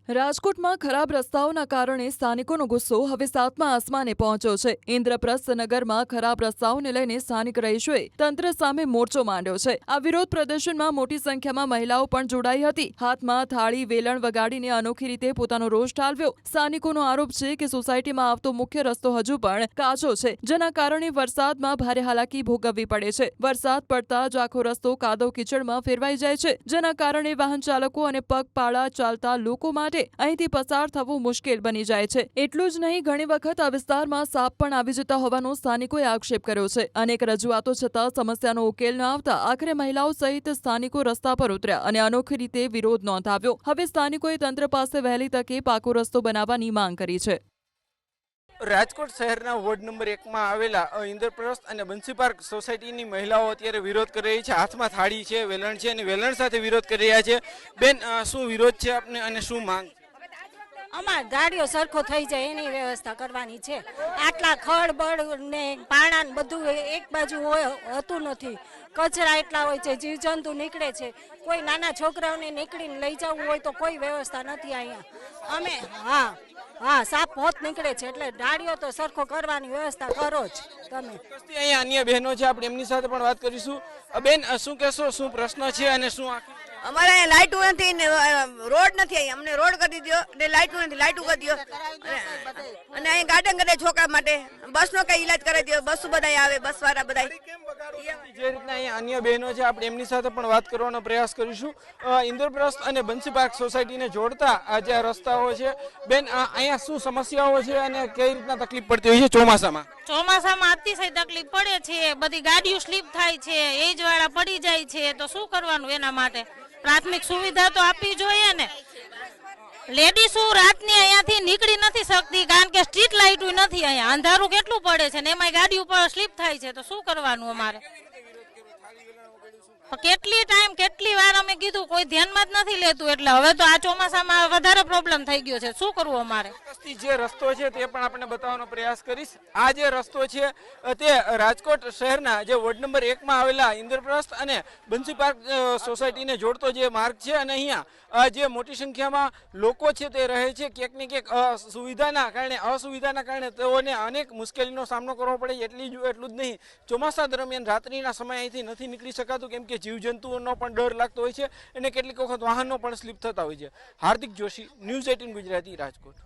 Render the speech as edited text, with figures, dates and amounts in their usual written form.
રાજકોટમાં ખરાબ રસ્તાઓના કારણે સ્થાનિકોનો ગુસ્સો હવે સાતમા આસમાને પહોંચ્યો છે। ઇન્દ્રપ્રસ્થ નગરમાં ખરાબ રસ્તાઓને લઈને સ્થાનિક રહીશોએ તંત્ર સામે મોરચો માંડ્યો છે। આ વિરોધ પ્રદર્શનમાં મોટી સંખ્યામાં મહિલાઓ પણ જોડાઈ હતી। હાથમાં થાળી વેલણ વગાડીને અનોખી રીતે પોતાનો રોષ ઠાલવ્યો। સ્થાનિકોનો આરોપ છે કે સોસાયટીમાં આવતો મુખ્ય રસ્તો હજુ પણ કાચો છે, જેના કારણે વરસાદમાં ભારે હાલાકી ભોગવવી પડે છે। વરસાદ પડતા જ આખો રસ્તો કાદવ કીચડમાં ફેરવાઈ જાય છે, જેના કારણે વાહન ચાલકો અને પગપાળા ચાલતા લોકો માટે અહીંથી પસાર થવું મુશ્કેલ બની જાય છે। એટલું જ નહીં, ઘણી વખત આ વિસ્તારમાં સાપ પણ આવી જતા હોવાનો સ્થાનિકોએ આક્ષેપ કર્યો છે। અનેક રજૂઆતો છતાં સમસ્યાનો ઉકેલ ન આવતા આખરે મહિલાઓ સહિત સ્થાનિકો રસ્તા પર ઉતર્યા અને અનોખી રીતે વિરોધ નોંધાવ્યો। હવે સ્થાનિકોએ તંત્ર પાસે વહેલી તકે પાકો રસ્તો બનાવવાની માંગ કરી છે। રાજકોટ શહેરના વોર્ડ નંબર 1 માં આવેલા ઇન્દ્રપ્રસ્થ અને બંસી પાર્ક સોસાયટીની મહિલાઓ અત્યારે વિરોધ કરી રહી છે। હાથમાં થાળી છે, વેલણ છે અને વેલણ સાથે વિરોધ કરી રહ્યા છે। બેન, શું વિરોધ છે આપને અને શું માંગ? અમાર ગાડીઓ સરખો થઈ જાય એની વ્યવસ્થા કરવાની છે। આટલા ખળબળ ને પાણા ને બધું એક બાજુ હોતું નથી। કચરા એટલા હોય છે, જીવજંતુ નીકળે છે। કોઈ નાના છોકરાઓને નીકળીને લઈ જવું હોય તો કોઈ વ્યવસ્થા નથી અહીંયા। અમે હા સાપ હોત નીકળે છે, એટલે ગાડીઓ તો સરખો કરવાની વ્યવસ્થા કરો જ તમે। અહીંયા અન્ય બહેનો છે, આપણે એમની સાથે પણ વાત કરીશું। બેન, શું કહેશો, શું પ્રશ્ન છે અને શું અમારે અહીંયા લાઇટો નથી ને રોડ નથી। અહીંયા અમને રોડ કરી દો ને લાઇટો નથી, લાઇટો કરી દો અને અહીંયા ગાર્ડન કરે છોકરા માટે, બસનો કઈ ઈલાજ કરી દો। બસ બધા આવે, બસ વાળા બધા જે રીતના અહીંયા અન્ય બહેનો છે, આપણે એમની સાથે પણ વાત કરવાનો પ્રયાસ કરીશું। ઇન્દ્રપ્રસ્થ અને બંસી પાર્ક સોસાયટીને જોડતા આ જે રસ્તાઓ છે, બેન, અહીંયા શું સમસ્યાઓ છે અને કઈ રીતના તકલીફ પડતી હોય છે ચોમાસામાં? ચોમાસામાં અતિશય તકલીફ પડે છે। બધી ગાડીઓ સ્લીપ થાય છે, એજ વાળા પડી જાય છે, તો શું કરવાનું? એના માટે પ્રાથમિક સુવિધા તો આપવી જોઈએ ને। લેડીઝો રાતની અહીંયાથી નીકળી નથી શકતી, કારણ કે સ્ટ્રીટ લાઇટો નથી। અહીંયા અંધારું કેટલું પડે છે ને એમાં ગાડી ઉપર સ્લીપ થાય છે, તો શું કરવાનું અમારે? કેટલી ટાઈમ કેટલી વાર અમે કીધું, કોઈ ધ્યાનમાં જ નથી લેતું। એટલે હવે તો આ ચોમાસામાં વધારે પ્રોબ્લેમ થઈ ગયો છે, શું કરવું અમારે? જે રસ્તો છે તે પણ આપણે બતાવવાનો પ્રયાસ કરીશ। આ જે રસ્તો છે તે રાજકોટ શહેરના જે વોર્ડ નંબર 1 માં આવેલા ઇન્દ્રપ્રસ્થ અને બંસી પાર્ક સોસાયટીને જોડતો જે માર્ગ છે અને અહીંયા જે મોટી સંખ્યામાં લોકો છે તે રહે છે। ક્યાંક ને ક્યાંક અસુવિધાના કારણે તેઓને અનેક મુશ્કેલીનો સામનો કરવો પડે। એટલું જ નહીં, ચોમાસા દરમિયાન રાત્રિના સમય અહીંથી નથી નીકળી શકાતું, કેમ કે જીવજંતુઓનો પણ ડર લાગતો હોય છે અને કેટલીક વખત વાહનો પણ સ્લીપ થતા હોય છે। હાર્દિક જોશી, ન્યૂઝ 18 ગુજરાતી, રાજકોટ।